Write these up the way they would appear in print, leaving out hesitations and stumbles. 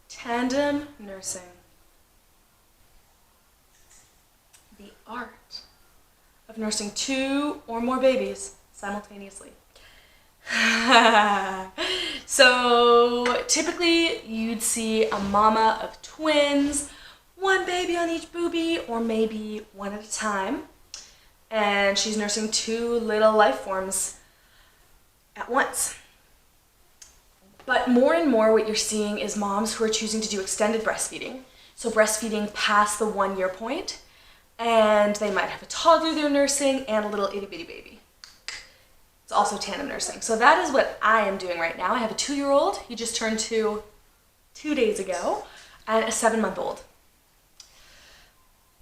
Tandem nursing. The art of nursing 2 or more babies simultaneously. So typically you'd see a mama of twins, 1 baby on each boobie, or maybe 1 at a time. And she's nursing 2 little life forms at once. But more and more what you're seeing is moms who are choosing to do extended breastfeeding. So breastfeeding past the 1-year point, and they might have a toddler they're nursing and a little itty bitty baby. It's also tandem nursing. So that is what I am doing right now. I have a 2-year-old, he just turned 2 days ago, and a 7-month-old.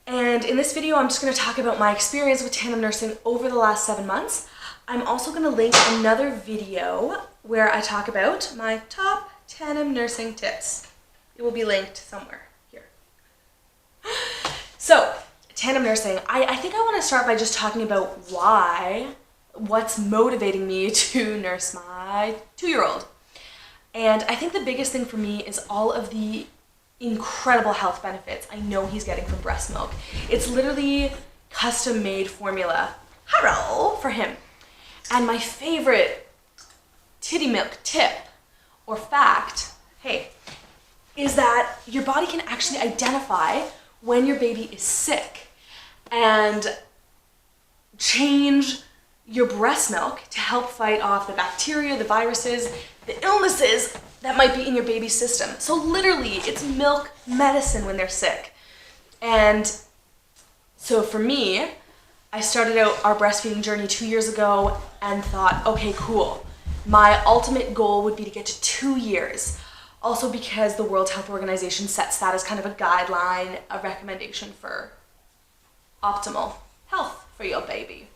And in this video, I'm just going to talk about my experience with tandem nursing over the last 7 months. I'm also going to link another video where I talk about my top tandem nursing tips. It will be linked somewhere here. So, tandem nursing. I think I want to start by just talking about what's motivating me to nurse my 2-year-old. And I think the biggest thing for me is all of the incredible health benefits I know he's getting from breast milk. It's literally custom-made formula for him. And my favorite titty milk tip or fact, is that your body can actually identify when your baby is sick and change your breast milk to help fight off the bacteria, the viruses, the illnesses that might be in your baby's system. So literally, it's milk medicine when they're sick. And so for me, I started out our breastfeeding journey 2 years ago and thought, okay, cool. My ultimate goal would be to get to 2 years. Also because the World Health Organization sets that as kind of a guideline, a recommendation for optimal health for your baby.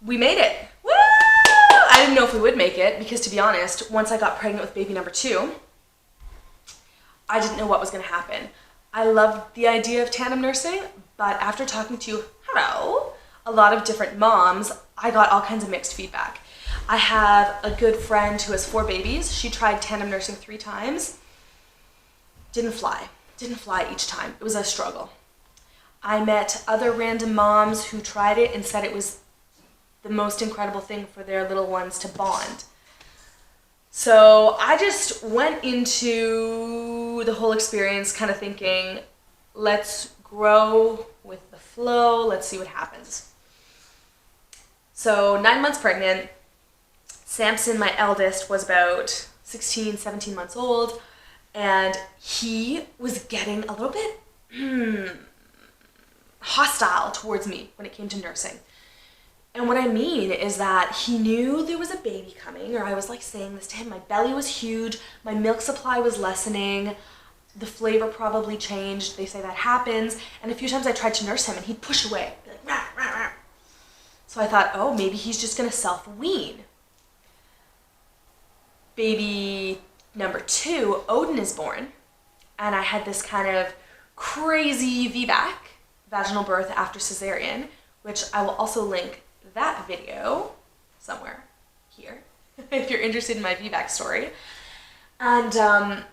We made it. Woo! I didn't know if we would make it because, to be honest, once I got pregnant with baby number 2, I didn't know what was going to happen. I loved the idea of tandem nursing, but after talking to a lot of different moms, I got all kinds of mixed feedback. I have a good friend who has 4 babies. She tried tandem nursing 3 times. Didn't fly each time. It was a struggle. I met other random moms who tried it and said it was the most incredible thing for their little ones to bond. So I just went into the whole experience kind of thinking, let's grow with the flow, let's see what happens. So 9 months pregnant, Samson, my eldest, was about 16, 17 months old, and he was getting a little bit hostile towards me when it came to nursing. And what I mean is that he knew there was a baby coming, or I was like saying this to him, my belly was huge, my milk supply was lessening, the flavor probably changed, they say that happens, and a few times I tried to nurse him and he'd push away, be like, rah, rah, rah. So I thought, oh, maybe he's just gonna self-wean. Baby number 2, Odin, is born, and I had this kind of crazy VBAC, vaginal birth after cesarean, which I will also link that video somewhere here if you're interested in my VBAC story. And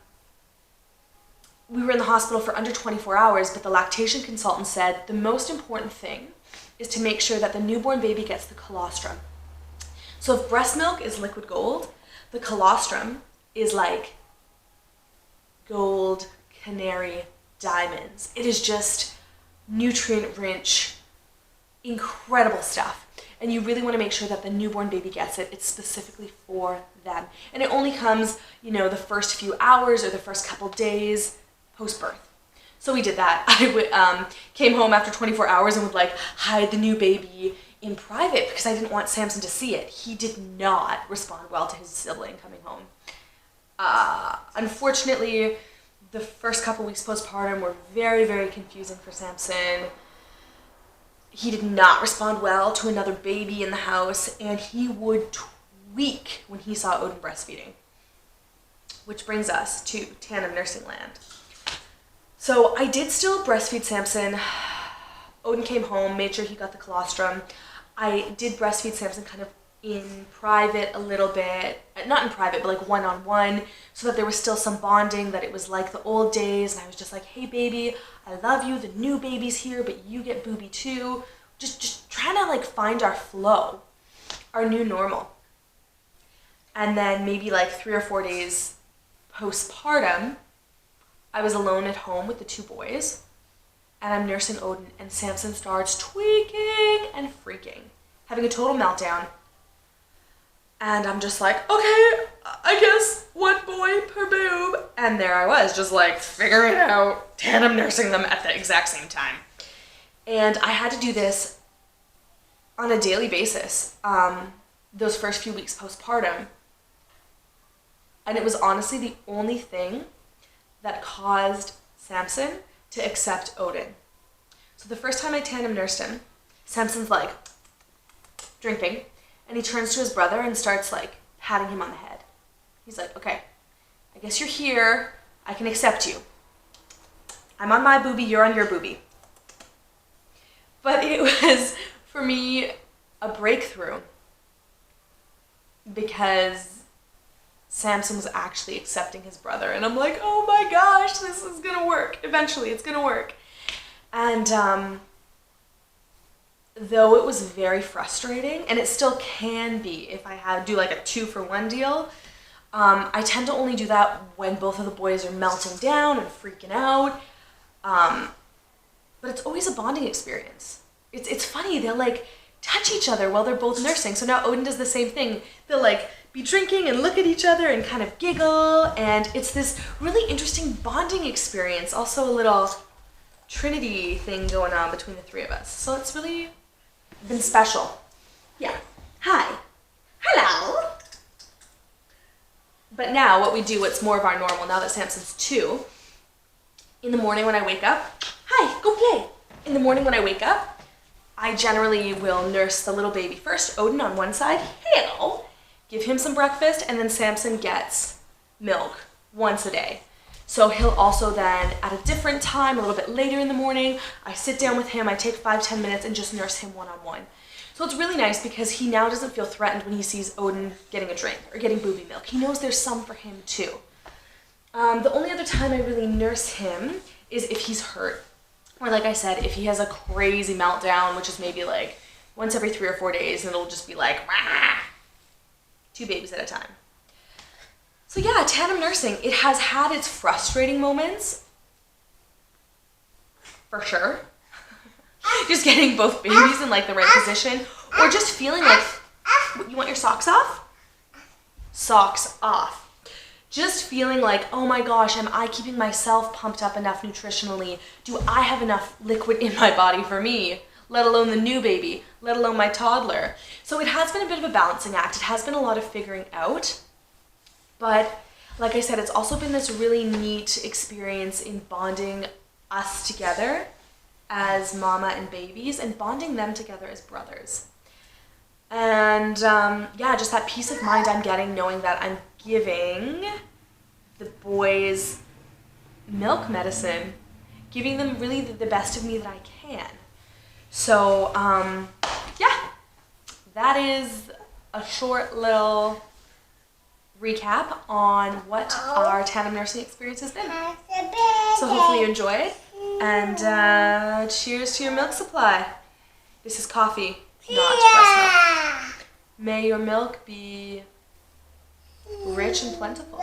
we were in the hospital for under 24 hours, but the lactation consultant said the most important thing is to make sure that the newborn baby gets the colostrum. So if breast milk is liquid gold, the colostrum is like gold, canary, diamonds. It is just nutrient-rich, incredible stuff. And you really want to make sure that the newborn baby gets it. It's specifically for them. And it only comes, the first few hours or the first couple days post-birth. So we did that. I came home after 24 hours and would hide the new baby in private because I didn't want Samson to see it. He did not respond well to his sibling coming home. Unfortunately, the first couple weeks postpartum were very, very confusing for Samson. He did not respond well to another baby in the house, and he would tweak when he saw Odin breastfeeding. Which brings us to tandem nursing land. So I did still breastfeed Samson. Odin came home, made sure he got the colostrum. I did breastfeed Samson kind of in private a little bit, not in private, but like one-on-one, so that there was still some bonding, that it was like the old days, and I was just like, hey baby, I love you, the new baby's here, but you get booby too. Just trying to like find our flow, our new normal. And then maybe like 3 or 4 days postpartum, I was alone at home with the 2 boys, and I'm nursing Odin, and Samson starts tweaking and freaking, having a total meltdown. And I'm just like, okay, I guess 1 boy per boob. And there I was, just like figuring it out, tandem nursing them at the exact same time. And I had to do this on a daily basis, those first few weeks postpartum. And it was honestly the only thing that caused Samson to accept Odin. So the first time I tandem nursed him, Samson's like drinking, and he turns to his brother and starts like patting him on the head. He's like, okay, I guess you're here, I can accept you. I'm on my boobie, you're on your boobie. But it was, for me, a breakthrough, because Samson was actually accepting his brother, and I'm like, oh my gosh, this is gonna work. Eventually, it's gonna work. And though it was very frustrating, and it still can be if I do like a 2-for-1 deal, I tend to only do that when both of the boys are melting down and freaking out. But it's always a bonding experience. It's funny, they'll like touch each other while they're both nursing. So now Odin does the same thing. They'll like be drinking and look at each other and kind of giggle, and it's this really interesting bonding experience. Also a little Trinity thing going on between the 3 of us. So it's really been special. Yeah. Hi. Hello. But now what we do, what's more of our normal, now that Samson's 2, in the morning when I wake up, hi, go play. In the morning when I wake up, I generally will nurse the little baby first, Odin on one side, hello, give him some breakfast, and then Samson gets milk once a day. So he'll also then, at a different time, a little bit later in the morning, I sit down with him, I take 5-10 minutes and just nurse him one-on-one. So it's really nice because he now doesn't feel threatened when he sees Odin getting a drink or getting booby milk. He knows there's some for him too. The only other time I really nurse him is if he's hurt. Or like I said, if he has a crazy meltdown, which is maybe like once every 3 or 4 days, and it'll just be like, rah! 2 babies at a time. So yeah, tandem nursing, it has had its frustrating moments, for sure. Just getting both babies in like the right position, or just feeling like, you want your socks off? Socks off. Just feeling like, oh my gosh, am I keeping myself pumped up enough nutritionally? Do I have enough liquid in my body for me? Let alone the new baby, let alone my toddler. So it has been a bit of a balancing act. It has been a lot of figuring out. But like I said, it's also been this really neat experience in bonding us together as mama and babies and bonding them together as brothers. And yeah, just that peace of mind I'm getting knowing that I'm giving the boys milk medicine, giving them really the best of me that I can. So yeah, that is a short little recap on what our tandem nursing experience has been. So hopefully you enjoy it, and cheers to your milk supply. This is coffee, not breast milk. May your milk be rich and plentiful.